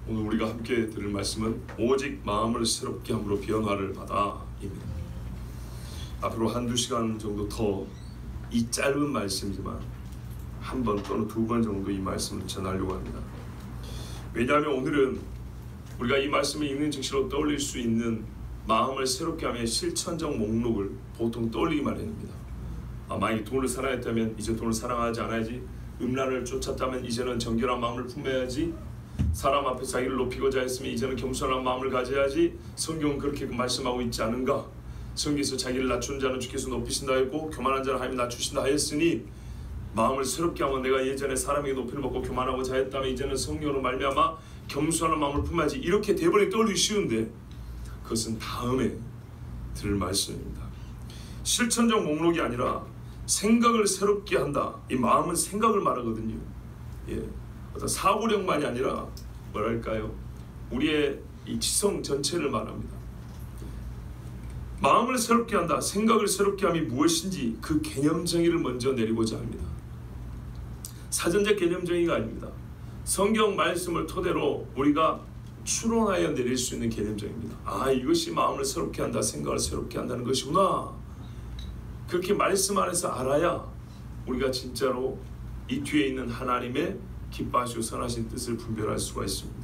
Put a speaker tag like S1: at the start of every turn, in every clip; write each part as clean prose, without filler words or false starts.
S1: 오늘 우리가 함께 들을 말씀은 오직 마음을 새롭게 함으로 변화를 받아입니다. 앞으로 한두 시간 정도 더 이 짧은 말씀이지만 한 번 또는 두 번 정도 이 말씀을 전하려고 합니다. 왜냐하면 오늘은 우리가 이 말씀을 읽는 즉시로 떠올릴 수 있는 마음을 새롭게 하며 실천적 목록을 보통 떠올리기 마련입니다. 만약에 돈을 사랑했다면 이제 돈을 사랑하지 않아야지, 음란을 쫓았다면 이제는 정결한 마음을 품어야지, 사람 앞에 자기를 높이고자 했으면 이제는 겸손한 마음을 가져야지, 성경은 그렇게 말씀하고 있지 않은가? 성경에서 자기를 낮추는 자는 주께서 높이신다 했고 교만한 자는 하나님이 낮추신다 하였으니, 마음을 새롭게 하면 내가 예전에 사람에게 높이를 먹고 교만하고자 했다면 이제는 성령으로 말미암아 겸손한 마음을 품어야지, 이렇게 대본에 떠올리기 쉬운데 그것은 다음에 들을 말씀입니다. 실천적 목록이 아니라 생각을 새롭게 한다. 이 마음은 생각을 말하거든요. 어떤 사고력만이 아니라 뭐랄까요, 우리의 이 지성 전체를 말합니다. 마음을 새롭게 한다, 생각을 새롭게 함이 무엇인지 그 개념 정의를 먼저 내리고자 합니다. 사전적 개념 정의가 아닙니다. 성경 말씀을 토대로 우리가 추론하여 내릴 수 있는 개념 정의입니다. 이것이 마음을 새롭게 한다, 생각을 새롭게 한다는 것이구나. 그렇게 말씀 안에서 알아야 우리가 진짜로 이 뒤에 있는 하나님의 기뻐하시고 선하신 뜻을 분별할 수가 있습니다.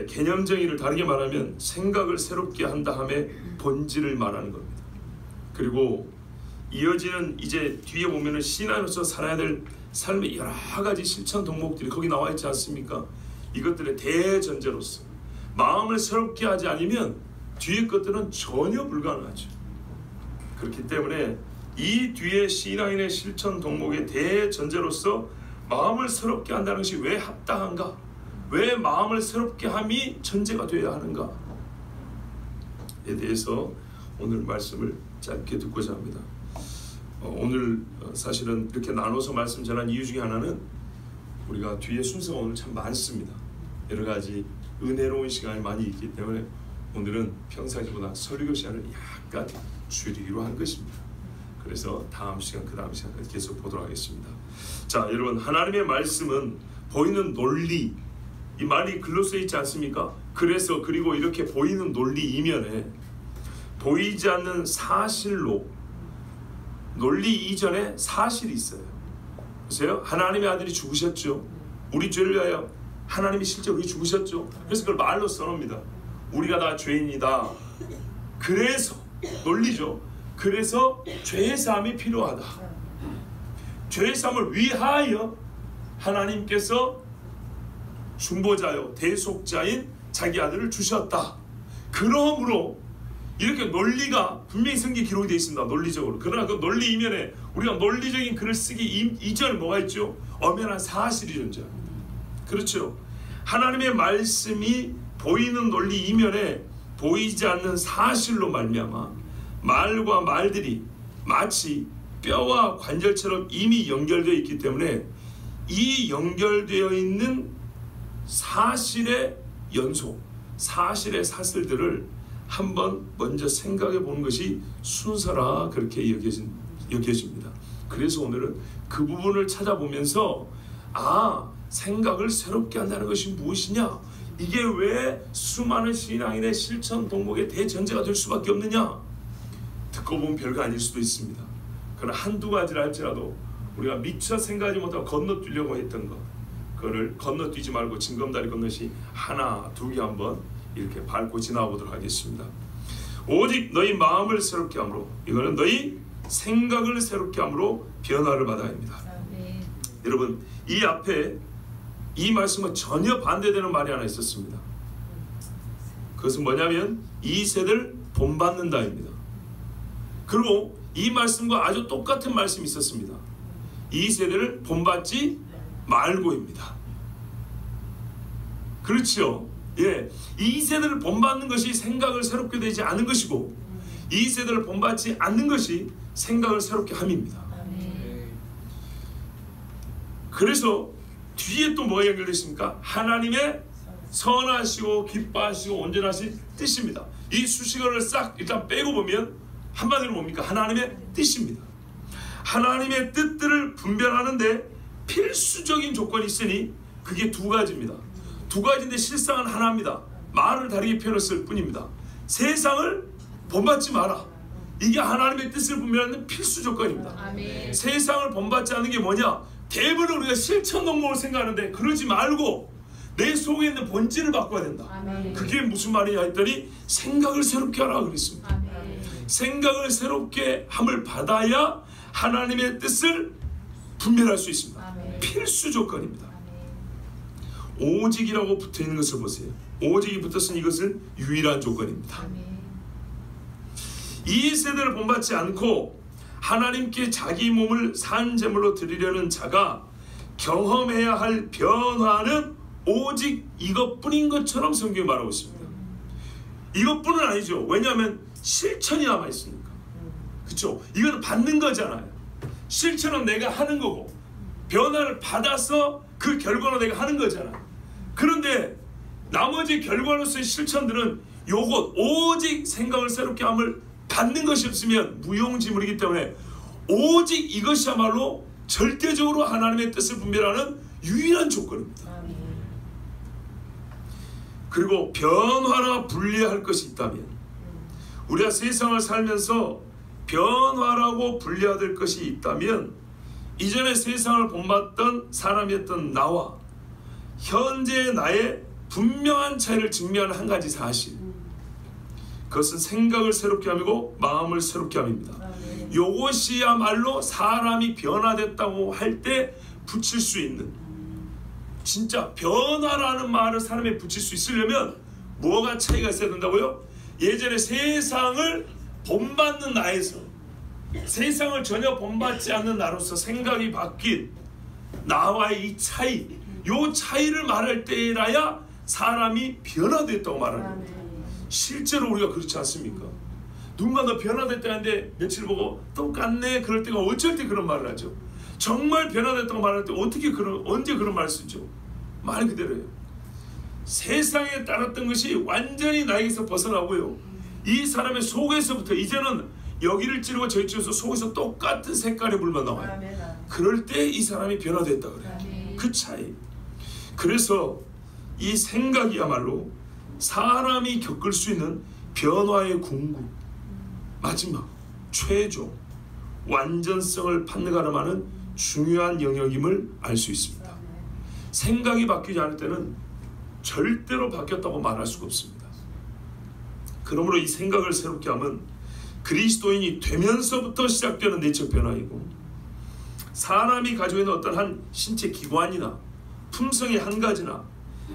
S1: 개념 정의를 다르게 말하면 생각을 새롭게 한다 함의 본질을 말하는 겁니다. 그리고 이어지는 이제 뒤에 보면은 신앙으로서 살아야 될 삶의 여러 가지 실천 덕목들이 거기 나와 있지 않습니까? 이것들의 대전제로서 마음을 새롭게 하지 않으면 뒤에 것들은 전혀 불가능하죠. 그렇기 때문에 이 뒤에 신앙인의 실천 덕목의 대전제로서 마음을 새롭게 한다는 것이 왜 합당한가? 왜 마음을 새롭게 함이 전제가 되어야 하는가에 대해서 오늘 말씀을 짧게 듣고자 합니다. 오늘 사실은 이렇게 나눠서 말씀 전한 이유 중에 하나는 우리가 뒤에 순서가 오늘 참 많습니다. 여러 가지 은혜로운 시간이 많이 있기 때문에 오늘은 평상시보다 설교 시간을 약간 줄이기로 한 것입니다. 그래서 다음 시간, 그 다음 시간까지 계속 보도록 하겠습니다. 자, 여러분, 하나님의 말씀은 보이는 논리, 이 말이 글로 써 있지 않습니까? 그래서 그리고 이렇게 보이는 논리 이면에 보이지 않는 사실로, 논리 이전에 사실이 있어요. 보세요. 하나님의 아들이 죽으셨죠. 우리 죄를 위하여 하나님이 실제로 우리 죽으셨죠. 그래서 그걸 말로 써놓습니다. 우리가 다 죄인이다. 그래서 논리죠. 그래서 죄의 사함이 필요하다. 죄의 사함을 위하여 하나님께서 중보자요 대속자인 자기 아들을 주셨다. 그러므로 이렇게 논리가 분명히 성경에 기록이 되어 있습니다. 논리적으로. 그러나 그 논리 이면에 우리가 논리적인 글을 쓰기 이전에 뭐가 있죠? 엄연한 사실이 존재합니다. 그렇죠? 하나님의 말씀이 보이는 논리 이면에 보이지 않는 사실로 말미암아 말과 말들이 마치 뼈와 관절처럼 이미 연결되어 있기 때문에 이 연결되어 있는 사실의 연속, 사실의 사슬들을 한번 먼저 생각해 보는 것이 순서라 그렇게 여겨집니다. 그래서 오늘은 그 부분을 찾아보면서 생각을 새롭게 한다는 것이 무엇이냐? 이게 왜 수많은 신앙인의 실천 덕목의 대전제가 될 수밖에 없느냐? 듣고 보면 별거 아닐 수도 있습니다. 그러나 한두 가지를 할지라도 우리가 미처 생각하지 못하고 건너뛰려고 했던 것, 그거를 건너뛰지 말고 징검다리 건너시 하나, 두 개 한번 이렇게 밟고 지나보도록 하겠습니다. 오직 너희 마음을 새롭게 함으로, 이거는 너희 생각을 새롭게 함으로 변화를 받아야합니다. 여러분, 이 앞에 이 말씀은 전혀 반대되는 말이 하나 있었습니다. 그것은 뭐냐면 이세를 본받는다입니다. 그리고 이 말씀과 아주 똑같은 말씀이 있었습니다. 이 세대를 본받지 말고입니다. 그렇죠? 이 세대를 본받는 것이 생각을 새롭게 되지 않은 것이고, 이 세대를 본받지 않는 것이 생각을 새롭게 함입니다. 그래서 뒤에 또 뭐가 연결되어 있습니까? 하나님의 선하시고 기뻐하시고 온전하신 뜻입니다. 이 수식어를 싹 일단 빼고 보면 한마디로 뭡니까? 하나님의 뜻입니다. 하나님의 뜻들을 분별하는데 필수적인 조건이 있으니 그게 두 가지입니다. 두 가지인데 실상은 하나입니다. 말을 다르게 표현했을 뿐입니다. 세상을 본받지 마라. 이게 하나님의 뜻을 분별하는 필수 조건입니다.
S2: 아멘.
S1: 세상을 본받지 않는 게 뭐냐? 대부분 우리가 실천 농목을 생각하는데 그러지 말고 내 속에 있는 본질을 바꿔야 된다.
S2: 아멘.
S1: 그게 무슨 말이냐 했더니 생각을 새롭게 하라 그랬습니다.
S2: 아멘.
S1: 생각을 새롭게 함을 받아야 하나님의 뜻을 분별할 수 있습니다.
S2: 아멘.
S1: 필수 조건입니다.
S2: 아멘.
S1: 오직이라고 붙어있는 것을 보세요. 오직이 붙었으니 이것은 유일한 조건입니다.
S2: 아멘.
S1: 이 세대를 본받지 않고 하나님께 자기 몸을 산 제물로 드리려는 자가 경험해야 할 변화는 오직 이것뿐인 것처럼 성경이 말하고 있습니다. 이것뿐은 아니죠. 왜냐하면 실천이 남아 있으니까. 그렇죠? 이건 받는 거잖아요. 실천은 내가 하는 거고 변화를 받아서 그 결과로 내가 하는 거잖아요. 그런데 나머지 결과로서의 실천들은 요것 오직 생각을 새롭게 함을 받는 것이 없으면 무용지물이기 때문에 오직 이것이야말로 절대적으로 하나님의 뜻을 분별하는 유일한 조건입니다.
S2: 아멘.
S1: 그리고 변화나 분리할 것이 있다면 우리가 세상을 살면서 변화라고 분리해야 될 것이 있다면 이전에 세상을 본받던 사람이었던 나와 현재의 나의 분명한 차이를 증명하는 한 가지 사실, 그것은 생각을 새롭게 함이고 마음을 새롭게 함입니다. 이것이야말로 사람이 변화됐다고 할 때 붙일 수 있는, 진짜 변화라는 말을 사람에 붙일 수 있으려면 뭐가 차이가 있어야 된다고요? 예전에 세상을 본받는 나에서 세상을 전혀 본받지 않는 나로서 생각이 바뀐 나와의 이 차이, 이 차이를 말할 때라야 사람이 변화됐다고 말하는 겁니다. 실제로 우리가 그렇지 않습니까? 누군가 너 변화됐다는데 며칠 보고 똑같네 그럴 때가 어쩔 때 그런 말을 하죠. 정말 변화됐다고 말할 때 언제 그런 말을 쓰죠? 말 그대로예요. 세상에 따랐던 것이 완전히 나에게서 벗어나고요, 이 사람의 속에서부터 이제는 여기를 찌르고 저기 찌르서 속에서 똑같은 색깔의 물만 나와요. 그럴 때 이 사람이 변화됐다 그래요. 그 차이. 그래서 이 생각이야말로 사람이 겪을 수 있는 변화의 궁극, 마지막, 최종, 완전성을 판가름하는 중요한 영역임을 알 수 있습니다. 생각이 바뀌지 않을 때는 절대로 바뀌었다고 말할 수가 없습니다. 그러므로 이 생각을 새롭게 함은 그리스도인이 되면서부터 시작되는 내적 변화이고, 사람이 가지고 있는 어떤 한 신체 기관이나 품성의 한 가지나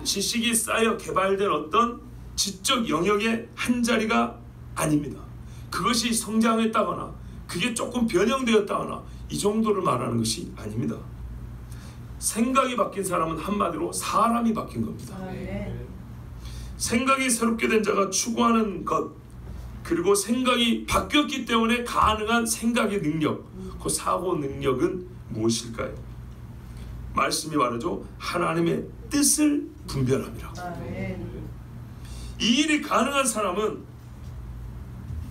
S1: 지식이 쌓여 개발된 어떤 지적 영역의 한 자리가 아닙니다. 그것이 성장했다거나 그게 조금 변형되었다거나 이 정도를 말하는 것이 아닙니다. 생각이 바뀐 사람은 한마디로 사람이 바뀐 겁니다. 생각이 새롭게 된 자가 추구하는 것, 그리고 생각이 바뀌었기 때문에 가능한 생각의 능력, 그 사고 능력은 무엇일까요? 말씀이 말하죠. 하나님의 뜻을 분별함이라. 이 일이 가능한 사람은,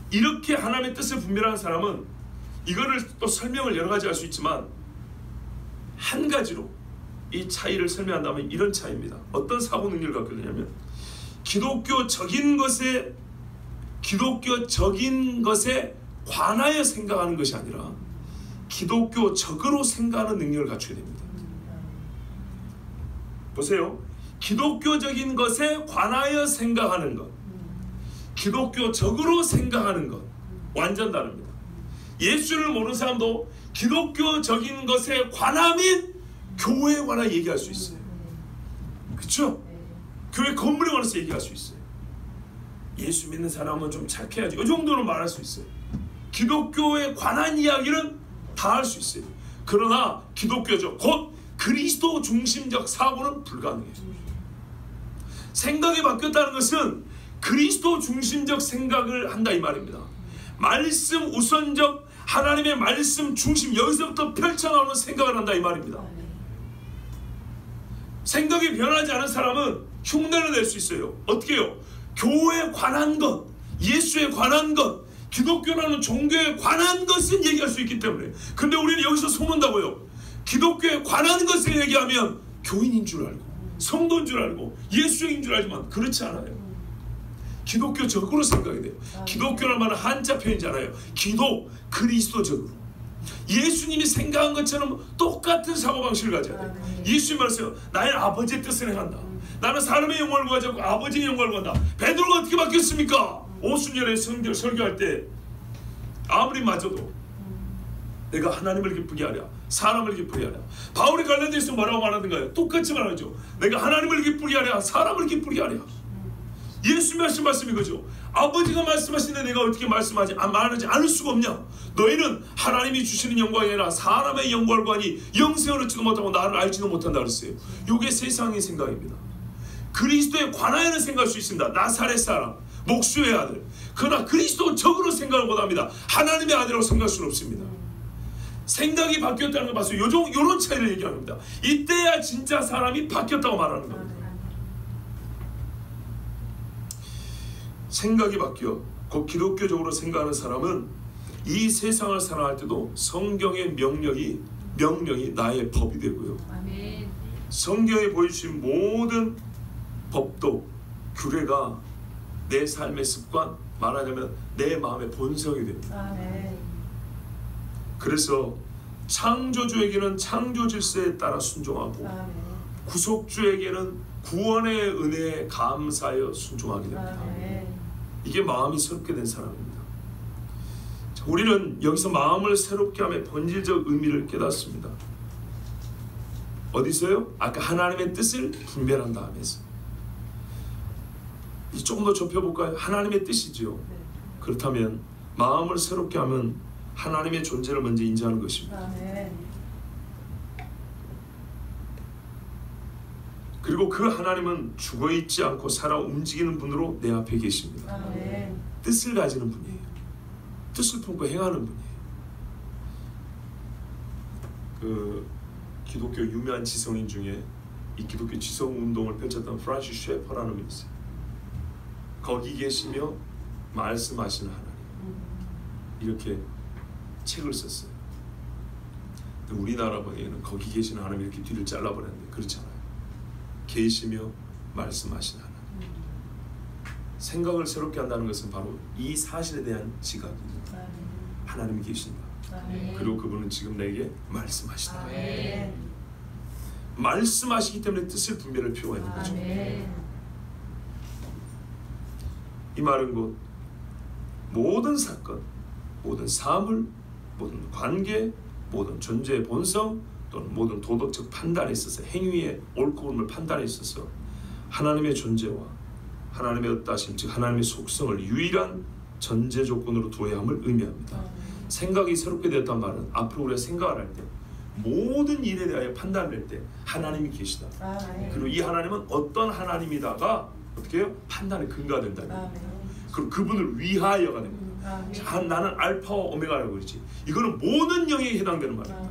S1: 이렇게 하나님의 뜻을 분별하는 사람은, 이거를 또 설명을 여러 가지 할 수 있지만 한 가지로 이 차이를 설명한다면 이런 차이입니다. 어떤 사고 능력을 갖고 있냐면, 기독교적인 것에 관하여 생각하는 것이 아니라 기독교적으로 생각하는 능력을 갖추게 됩니다. 보세요. 기독교적인 것에 관하여 생각하는 것, 기독교적으로 생각하는 것, 완전 다릅니다. 예수를 모르는 사람도 기독교적인 것에 관함인 교회에 관하여 얘기할 수 있어요. 그렇죠? 교회 건물에 관해서 얘기할 수 있어요. 예수 믿는 사람은 좀 착해야지, 이 정도는 말할 수 있어요. 기독교에 관한 이야기는 다 할 수 있어요. 그러나 기독교적, 곧 그리스도 중심적 사고는 불가능해요. 생각이 바뀌었다는 것은 그리스도 중심적 생각을 한다 이 말입니다. 말씀 우선적, 하나님의 말씀 중심, 여기서부터 펼쳐나오는 생각을 한다 이 말입니다. 생각이 변하지 않은 사람은 흉내를 낼 수 있어요. 어떻게 해요? 교회에 관한 것, 예수에 관한 것, 기독교라는 종교에 관한 것은 얘기할 수 있기 때문에. 근데 우리는 여기서 속는다고요. 기독교에 관한 것을 얘기하면 교인인 줄 알고 성도인 줄 알고 예수적인 줄 알지만 그렇지 않아요. 기독교적으로 생각이 돼요. 기독교란 말은 한자 표현이잖아요. 기도, 그리스도적으로. 예수님이 생각한 것처럼 똑같은 사고방식을 가져야 돼요. 예수님 말했어요. 나의 아버지의 뜻을 행한다. 나는 사람의 영광을 구하지 않고 아버지의 영광을 구한다. 베드로가 어떻게 바뀌었습니까? 오순절에 성경 설교할 때 아무리 맞아도 내가 하나님을 기쁘게 하랴, 사람을 기쁘게 하랴. 바울이 갈라디아서 뭐라고 말하는가요? 똑같이 말하죠. 내가 하나님을 기쁘게 하랴, 사람을 기쁘게 하랴. 예수님이 하신 말씀이 그죠. 아버지가 말씀하시는데 내가 어떻게 말하지 않을 수가 없냐. 너희는 하나님이 주시는 영광이 아니라 사람의 영광을 구하니 영생을 얻지도 못하고 나를 알지도 못한다 그랬어요. 이게 세상의 생각입니다. 그리스도에 관하여는 생각할 수 있습니다. 나사렛 사람, 목수의 아들. 그러나 그리스도적으로 생각을 못합니다. 하나님의 아들이라고 생각할 수는 없습니다. 생각이 바뀌었다는 걸 봐서 이런 차이를 얘기하는 겁니다. 이때야 진짜 사람이 바뀌었다고 말하는 겁니다. 생각이 바뀌어 곧 기독교적으로 생각하는 사람은 이 세상을 살아갈 때도 성경의 명령이 나의 법이 되고요. 아멘. 성경에 보여주신 모든 법도 규례가 내 삶의 습관, 말하자면 내 마음의 본성이 됩니다. 아멘. 그래서 창조주에게는 창조 질서에 따라 순종하고 아멘. 구속주에게는 구원의 은혜에 감사하여 순종하게 됩니다. 아멘. 이게 마음이 새롭게 된 사람입니다. 자, 우리는 여기서 마음을 새롭게 함의 본질적 의미를 깨닫습니다. 어디서요? 아까 하나님의 뜻을 분별한 다음에서. 조금 더 좁혀볼까요? 하나님의 뜻이죠. 그렇다면 마음을 새롭게 하면 하나님의 존재를 먼저 인지하는 것입니다. 아멘. 그리고 그 하나님은 죽어있지 않고 살아 움직이는 분으로 내 앞에 계십니다. 아멘. 뜻을 가지는 분이에요. 뜻을 품고 행하는 분이에요. 그 기독교 유명한 지성인 중에 이 기독교 지성 운동을 펼쳤던 프란시스 셰퍼라는 분이 있어요. 거기 계시며 말씀하시는 하나님, 이렇게 책을 썼어요. 근데 우리나라 번역에는 거기 계시는 하나님 이렇게 뒤를 잘라버렸는데 그렇지 않아요. 계시며 말씀하시는 하나님. 생각을 새롭게 한다는 것은 바로 이 사실에 대한 지각입니다. 하나님이 계신다. 그리고 그분은 지금 내게 말씀하시다. 말씀하시기 때문에 뜻을 분별할 필요가 있는 거죠. 이 말은 곧 모든 사건, 모든 사물, 모든 관계, 모든 존재의 본성 또는 모든 도덕적 판단에 있어서 행위의 옳고 그름을 판단에 있어서 하나님의 존재와 하나님의 어떠하심, 즉 하나님의 속성을 유일한 전제 조건으로 두어야 함을 의미합니다. 생각이 새롭게 되었단 말은 앞으로 우리가 생각을 할 때 모든 일에 대하여 판단을 할 때 하나님이 계시다. 그리고 이 하나님은 어떤 하나님이다가 어떻게 해요? 판단의 근거가 된다. 그리고 그분을 위하여가 됩니다. 자, 나는 알파와 오메가라고 그러지. 이거는 모든 영역에 해당되는 말입니다.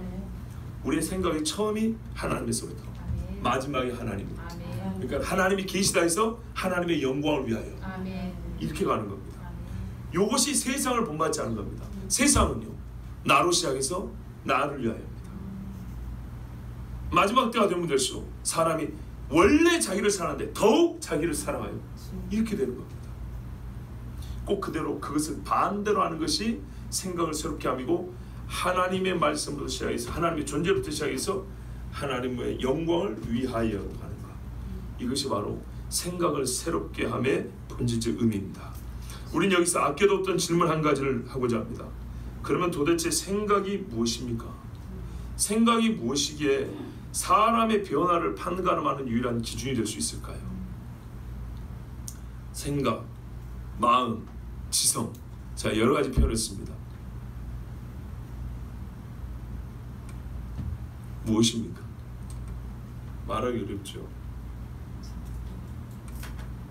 S1: 우리의 생각의 처음이 하나님에서부터 마지막이 하나님입니다. 그러니까 하나님이 계시다 해서 하나님의 영광을 위하여 이렇게 가는 겁니다. 이것이 세상을 본받지 않은 겁니다. 세상은요, 나로 시작해서 나를 위하여입니다. 마지막 때가 되면 될수록 사람이 원래 자기를 사랑하는데 더욱 자기를 사랑하여 이렇게 되는 겁니다. 꼭 그대로 그것을 반대로 하는 것이 생각을 새롭게 함이고 하나님의 말씀부터 시작해서 하나님의 존재부터 시작해서 하나님의 영광을 위하여 하는 것. 이것이 바로 생각을 새롭게 함의 본질적 의미입니다. 우리는 여기서 아껴도 없던 질문 한 가지를 하고자 합니다. 그러면 도대체 생각이 무엇입니까? 생각이 무엇이기에 사람의 변화를 판가름하는 유일한 기준이 될 수 있을까요? 생각, 마음, 지성, 자 여러 가지 표현을 씁니다. 무엇입니까? 말하기 어렵죠.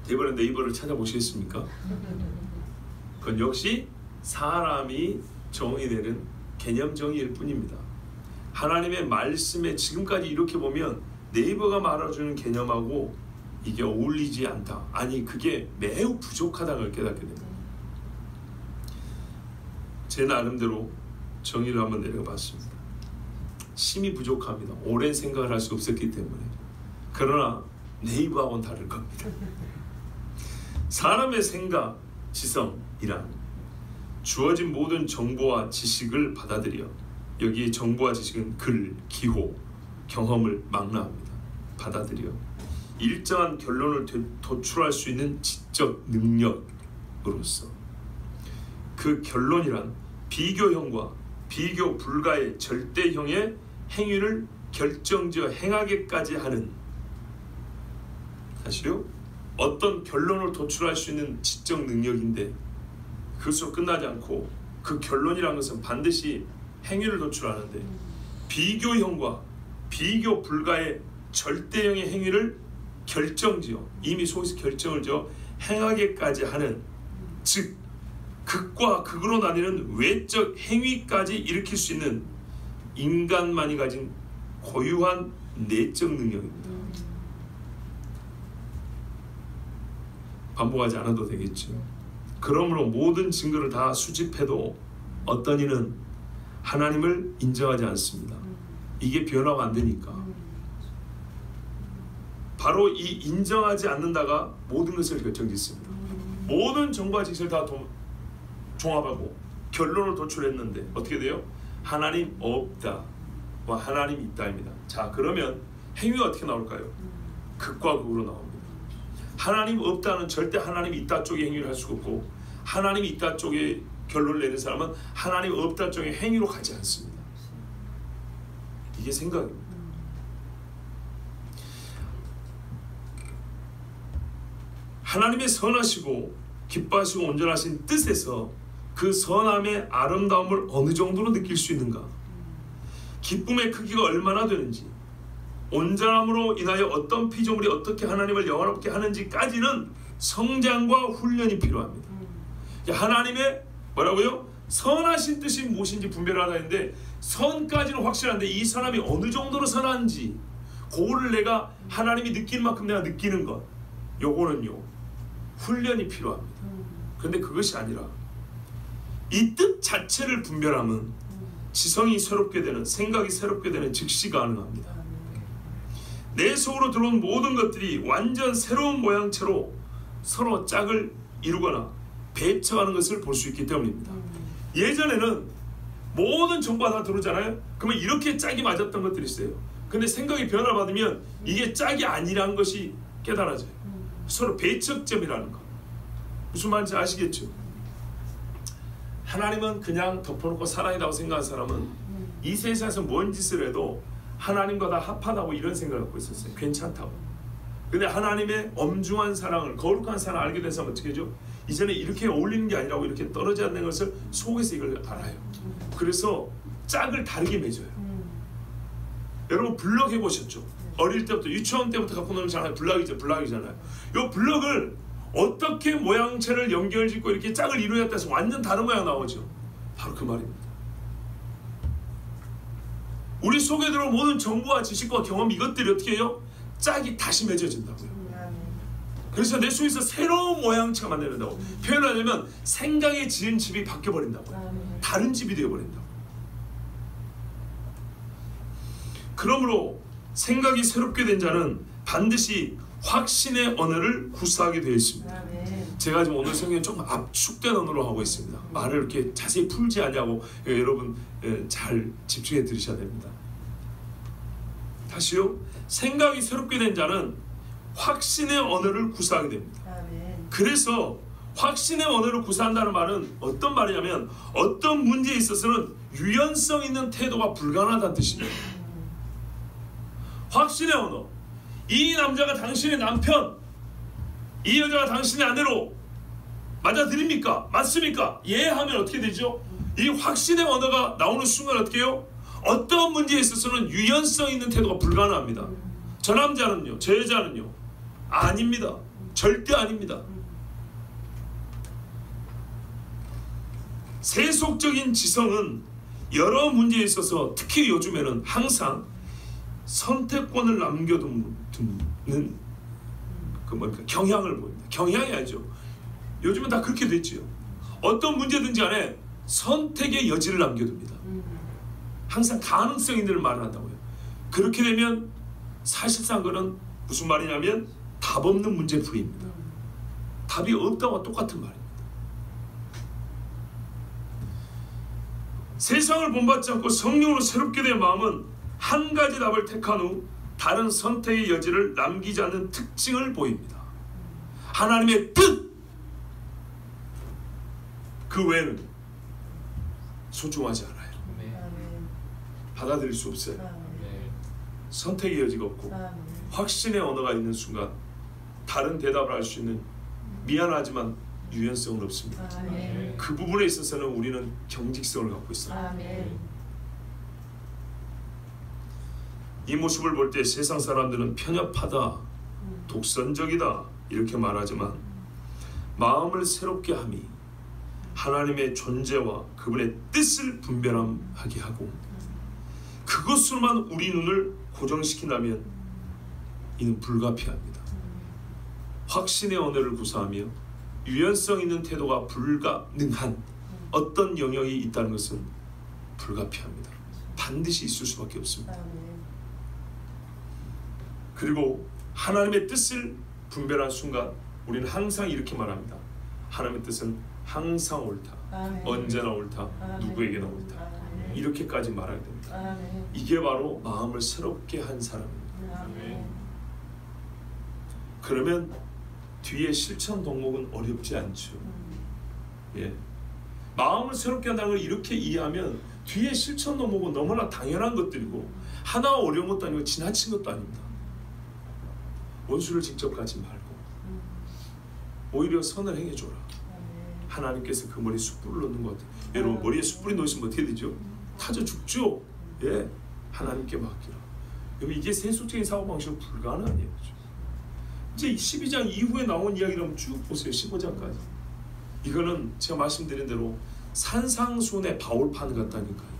S1: 이번에 네이버를 찾아보시겠습니까? 그건 역시 사람이 정의되는 개념 정의일 뿐입니다. 하나님의 말씀에 지금까지 이렇게 보면 네이버가 말해주는 개념하고 이게 어울리지 않다. 아니 그게 매우 부족하다는 걸 깨닫게 됩니다. 제 나름대로 정의를 한번 내려가 봤습니다. 심히 부족합니다. 오랜 생각을 할 수 없었기 때문에. 그러나 네이버하고는 다를 겁니다. 사람의 생각, 지성이란 주어진 모든 정보와 지식을 받아들여, 여기에 정보와 지식은 글, 기호, 경험을 망라합니다. 받아들여 일정한 결론을 도출할 수 있는 지적 능력으로서 그 결론이란 비교형과 비교 불가의 절대형의 행위를 결정지어 행하게까지 하는, 다시요, 어떤 결론을 도출할 수 있는 지적 능력인데 그것으로 끝나지 않고 그 결론이라는 것은 반드시 행위를 도출하는데 비교형과 비교 불가의 절대형의 행위를 결정지어, 이미 속에서 결정을 지어 행하게까지 하는, 즉 극과 극으로 나뉘는 외적 행위까지 일으킬 수 있는 인간만이 가진 고유한 내적 능력입니다. 반복하지 않아도 되겠죠. 그러므로 모든 증거를 다 수집해도 어떤 이는 하나님을 인정하지 않습니다. 이게 변화가 안 되니까. 바로 이 인정하지 않는다가 모든 것을 결정짓습니다. 모든 정보와 지식을 다 종합하고 결론을 도출했는데 어떻게 돼요? 하나님 없다 와 하나님 있다입니다. 자, 그러면 행위가 어떻게 나올까요? 극과 극으로 나옵니다. 하나님 없다는 절대 하나님 있다 쪽의 행위를 할 수가 없고, 하나님 있다 쪽에 결론을 내는 사람은 하나님 없다 쪽의 행위로 가지 않습니다. 이게 생각입니다. 하나님의 선하시고 기뻐하시고 온전하신 뜻에서 그 선함의 아름다움을 어느 정도로 느낄 수 있는가, 기쁨의 크기가 얼마나 되는지, 온전함으로 인하여 어떤 피조물이 어떻게 하나님을 영화롭게 하는지까지는 성장과 훈련이 필요합니다. 하나님의 뭐라고요? 선하신 뜻이 무엇인지 분별하다 했는데, 선까지는 확실한데 이 선함이 어느 정도로 선한지 그거를 내가 하나님이 느끼는 만큼 내가 느끼는 것, 요거는요 훈련이 필요합니다. 그런데 그것이 아니라 이 뜻 자체를 분별하면 지성이 새롭게 되는, 생각이 새롭게 되는 즉시 가능합니다. 내 속으로 들어온 모든 것들이 완전 새로운 모양체로 서로 짝을 이루거나 배척하는 것을 볼 수 있기 때문입니다. 예전에는 모든 정보가 다 들어오잖아요. 그러면 이렇게 짝이 맞았던 것들이 있어요. 근데 생각이 변화를 받으면 이게 짝이 아니라는 것이 깨달아져요. 서로 배척점이라는 거. 무슨 말인지 아시겠죠? 하나님은 그냥 덮어놓고 사랑이라고 생각하는 사람은 이 세상에서 뭔 짓을 해도 하나님과 다 합하다고 이런 생각을 갖고 있었어요. 괜찮다고. 근데 하나님의 엄중한 사랑을, 거룩한 사랑을 알게 된 사람은 어떻게 하죠? 이제는 이렇게 어울리는 게 아니라고, 이렇게 떨어져 있는 것을 속에서 이걸 알아요. 그래서 짝을 다르게 맺어요. 여러분 블럭 해보셨죠? 어릴 때부터, 유치원 때부터 갖고 노는 잖아요. 블럭이잖아요. 이 블럭을 어떻게 모양체를 연결짓고 이렇게 짝을 이루었다 해서 완전 다른 모양 나오죠. 바로 그 말입니다. 우리 속에 들어온 모든 정보와 지식과 경험, 이것들이 어떻게 해요? 짝이 다시 맺어진다고요. 그래서 내 속에서 새로운 모양체가 만들어진다고. 표현하려면 생각에 지은 집이 바뀌어버린다고요. 다른 집이 되어버린다고. 그러므로 생각이 새롭게 된 자는 반드시 확신의 언어를 구사하게 되어 있습니다. 제가 지금 오늘 성경은 조금 압축된 언어로 하고 있습니다. 말을 이렇게 자세히 풀지 않냐고 여러분 잘 집중해 들으셔야 됩니다. 다시요. 생각이 새롭게 된 자는 확신의 언어를 구사하게 됩니다. 그래서 확신의 언어를 구사한다는 말은 어떤 말이냐면, 어떤 문제에 있어서는 유연성 있는 태도가 불가능하다는 뜻입니다. 확신의 언어. 이 남자가 당신의 남편, 이 여자가 당신의 아내로 맞아들입니까? 맞습니까? 예 하면 어떻게 되죠? 이 확신의 언어가 나오는 순간 어떻게 해요? 어떤 문제에 있어서는 유연성 있는 태도가 불가능합니다. 저 남자는요, 저 여자는요, 아닙니다. 절대 아닙니다. 세속적인 지성은 여러 문제에 있어서 특히 요즘에는 항상 선택권을 남겨두는 경향을 보입니다. 경향이 아니죠. 요즘은 다 그렇게 됐지요. 어떤 문제든지 간에 선택의 여지를 남겨둡니다. 항상 가능성 있는 말을 한다고요. 그렇게 되면 사실상 그는 무슨 말이냐면 답 없는 문제풀이입니다. 답이 없다와 똑같은 말입니다. 세상을 본받지 않고 성령으로 새롭게 된 마음은 한 가지 답을 택한 후 다른 선택의 여지를 남기지 않는 특징을 보입니다. 하나님의 뜻! 그 외에는 소중하지 않아요. 받아들일 수 없어요. 선택의 여지가 없고 확신의 언어가 있는 순간 다른 대답을 할 수 있는 미안하지만 유연성은 없습니다. 그 부분에 있어서는 우리는 경직성을 갖고 있어요. 이 모습을 볼 때 세상 사람들은 편협하다, 독선적이다 이렇게 말하지만 마음을 새롭게 함이 하나님의 존재와 그분의 뜻을 분별하게 하고 그것으로만 우리 눈을 고정시킨다면 이는 불가피합니다. 확신의 언어를 구사하며 유연성 있는 태도가 불가능한 어떤 영역이 있다는 것은 불가피합니다. 반드시 있을 수밖에 없습니다. 그리고 하나님의 뜻을 분별한 순간 우리는 항상 이렇게 말합니다. 하나님의 뜻은 항상 옳다. 언제나 옳다. 누구에게나 옳다. 이렇게까지 말하게 됩니다. 이게 바로 마음을 새롭게 한 사람입니다. 그러면 뒤에 실천 덕목은 어렵지 않죠. 예. 마음을 새롭게 한다는 걸 이렇게 이해하면 뒤에 실천 덕목은 너무나 당연한 것들이고 하나가 어려운 것도 아니고 지나친 것도 아닙니다. 원수를 직접 가지 말고 오히려 선을 행해줘라. 하나님께서 그 머리에 숯불을 넣는 것 같아요. 여러분 머리에 숯불이 놓으시면 어떻게 되죠? 타져 죽죠. 예, 하나님께 맡기라. 여러분 이게 세속적인 사고방식은 불가능한 얘기죠. 이제 12장 이후에 나온 이야기를 한번 쭉 보세요. 15장까지. 이거는 제가 말씀드린 대로 산상수훈의 바울판 같다니까요.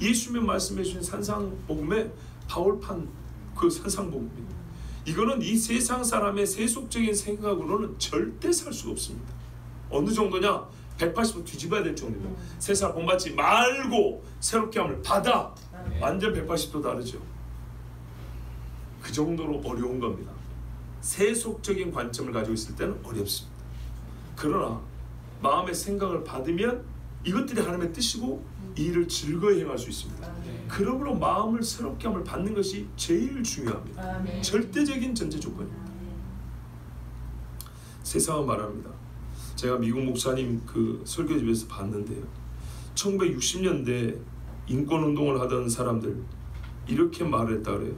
S1: 예수님이 말씀해 주신 산상복음의 바울판 그 산상복음입니다. 이거는 이 세상 사람의 세속적인 생각으로는 절대 살 수가 없습니다. 어느 정도냐? 180도 뒤집어야 될 정도입니다. 세상 본받지 말고 새롭게 함을 받아. 완전 180도 다르죠. 그 정도로 어려운 겁니다. 세속적인 관점을 가지고 있을 때는 어렵습니다. 그러나 마음의 생각을 받으면 이것들이 하나님의 뜻이고 이 일을 즐거이 행할 수 있습니다. 그러므로 마음을 새롭게 함을 받는 것이 제일 중요합니다. 절대적인 전제 조건입니다. 세상은 말합니다. 제가 미국 목사님 그 설교집에서 봤는데요. 1960년대 인권운동을 하던 사람들 이렇게 말을 했다 그래요.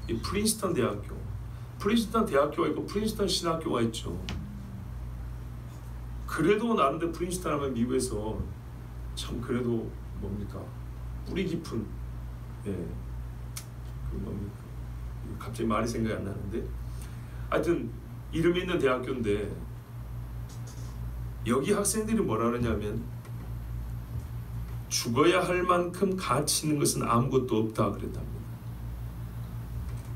S1: 이 프린스턴 대학교가 있고 프린스턴 신학교가 있죠. 그래도 나름대로 프린스턴 하면 미국에서 참 그래도 뭡니까 뿌리 깊은 그 뭡니까 갑자기 말이 생각이 안 나는데 하여튼 이름 있는 대학교인데 여기 학생들이 뭐라 그러냐면 죽어야 할 만큼 가치 있는 것은 아무것도 없다 그랬답니다.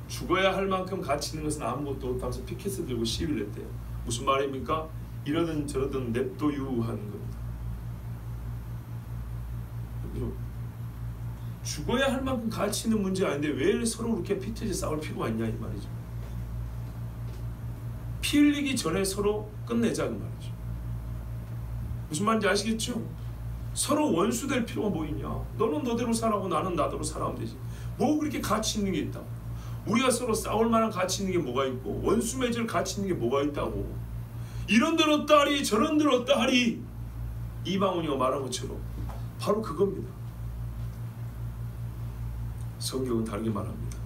S1: 죽어야 할 만큼 가치 있는 것은 아무것도 없다 하면서 피켓을 들고 시위를 했대요. 무슨 말입니까? 이러든 저러든 냅둬유 하는 겁니다. 죽어야 할 만큼 가치 있는 문제 아닌데 왜 서로 그렇게 피투지 싸울 필요가 있냐 이 말이죠. 피 흘리기 전에 서로 끝내자 그 말이죠. 무슨 말인지 아시겠죠? 서로 원수될 필요가 뭐 있냐. 너는 너대로 살아고 나는 나대로 살아면 되지. 뭐 그렇게 가치 있는 게 있다. 우리가 서로 싸울 만한 가치 있는 게 뭐가 있고 원수 맺을 가치 있는 게 뭐가 있다고. 이런 들 없다 하리 저런 들 없다 하리. 이방원이가 말한 것처럼 바로 그겁니다. 성경은 다르게 말합니다.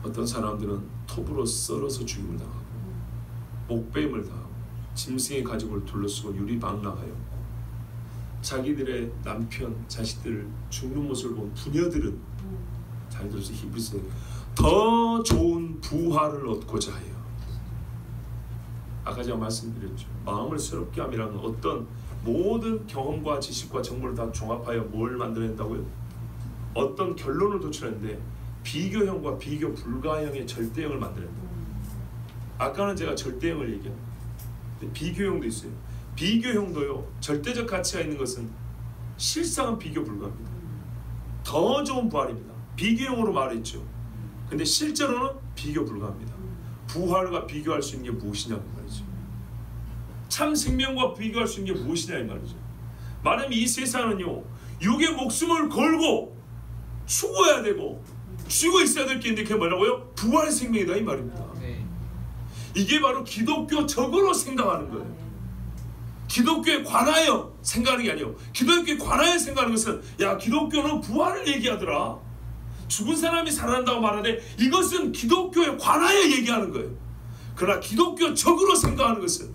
S1: 어떤 사람들은 톱으로 썰어서 죽임을 당하고 목베임을 당하고 짐승의 가죽을 둘러쓰고 유리방랑하였고 자기들의 남편, 자식들 죽는 모습을 본 부녀들은 자기들에서 히브리서 더 좋은 부활을 얻고자 해요. 아까 제가 말씀드렸죠. 마음을 새롭게 함이라는 어떤 모든 경험과 지식과 정보를 다 종합하여 뭘 만들어낸다고요? 어떤 결론을 도출했는데 비교형과 비교 불가형의 절대형을 만들어낸다. 아까는 제가 절대형을 얘기합니다. 비교형도 있어요. 비교형도요. 절대적 가치가 있는 것은 실상은 비교 불가합니다. 더 좋은 부활입니다. 비교형으로 말했죠. 근데 실제로는 비교 불가합니다. 부활과 비교할 수 있는 게 무엇이냐 이 말이죠. 참 생명과 비교할 수 있는 게 무엇이냐 이 말이죠. 말하면 이 세상은요, 육의 목숨을 걸고 죽어야 되고 죽어 있어야 될 게 있는데 그게 뭐라고요? 부활 생명이다 이 말입니다. 이게 바로 기독교적으로 생각하는 거예요. 기독교에 관하여 생각하는 게 아니에요. 기독교에 관하여 생각하는 것은, 야, 기독교는 부활을 얘기하더라, 죽은 사람이 살아난다고 말하는데, 이것은 기독교에 관하여 얘기하는 거예요. 그러나 기독교적으로 생각하는 것은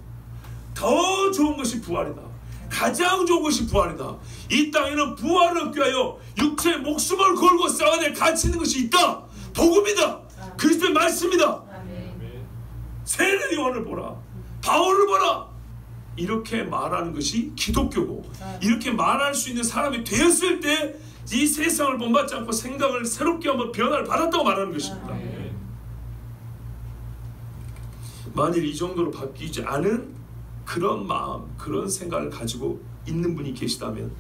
S1: 더 좋은 것이 부활이다, 가장 좋은 것이 부활이다, 이 땅에는 부활을 얻기 위하여 육체의 목숨을 걸고 싸워야 될 가치 있는 것이 있다, 복음이다, 그리스도의 말씀이다. 세례 요한을 보라, 바울을 보라, 이렇게 말하는 것이 기독교고, 이렇게 말할 수 있는 사람이 되었을 때 이 세상을 본받지 않고 생각을 새롭게 한번 변화를 받았다고 말하는 것입니다. 만일 이 정도로 바뀌지 않은 그런 마음, 그런 생각을 가지고 있는 분이 계시다면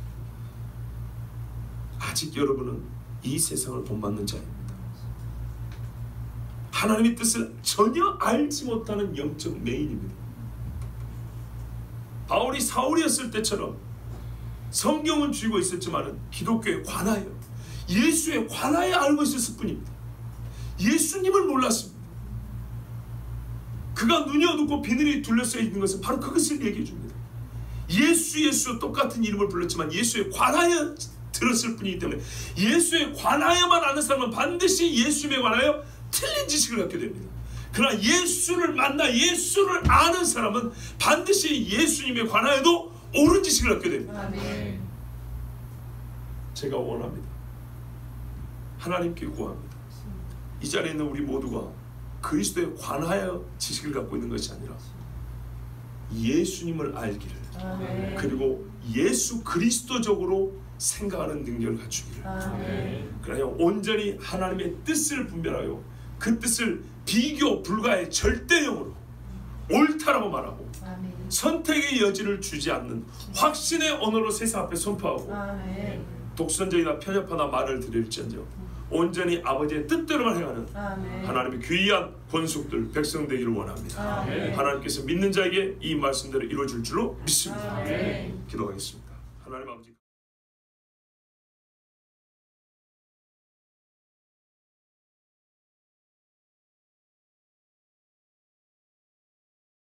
S1: 아직 여러분은 이 세상을 본받는 자입니다. 하나님의 뜻을 전혀 알지 못하는 영적 매인입니다. 바울이 사울이었을 때처럼 성경은 쥐고 있었지만 기독교에 관하여, 예수에 관하여 알고 있었을 뿐입니다. 예수님을 몰랐습니다. 그가 눈이 어둡고 비늘이 둘러싸여 있는 것은 바로 그것을 얘기해 줍니다. 예수 똑같은 이름을 불렀지만 예수에 관하여 들었을 뿐이기 때문에, 예수에 관하여만 아는 사람은 반드시 예수님에 관하여 틀린 지식을 갖게 됩니다. 그러나 예수를 만나 예수를 아는 사람은 반드시 예수님에 관하여도 옳은 지식을 갖게 됩니다. 아멘. 제가 원합니다. 하나님께 구합니다. 이 자리에 있는 우리 모두가 그리스도에 관하여 지식을 갖고 있는 것이 아니라 예수님을 알기를, 아멘. 그리고 예수 그리스도적으로 생각하는 능력을 갖추기를, 그러나 온전히 하나님의 뜻을 분별하여 그 뜻을 비교 불가의 절대형으로 옳다라고 말하고, 아멘. 선택의 여지를 주지 않는 확신의 언어로 세상 앞에 선포하고, 아멘. 독선적이나 편협하다 말을 드릴지언정 온전히 아버지의 뜻대로만 행하는, 아멘. 하나님의 귀한 권속들 백성 되기를 원합니다. 아멘. 하나님께서 믿는 자에게 이 말씀대로 이루어질 줄로 믿습니다. 아멘. 기도하겠습니다. 하나님 아버지.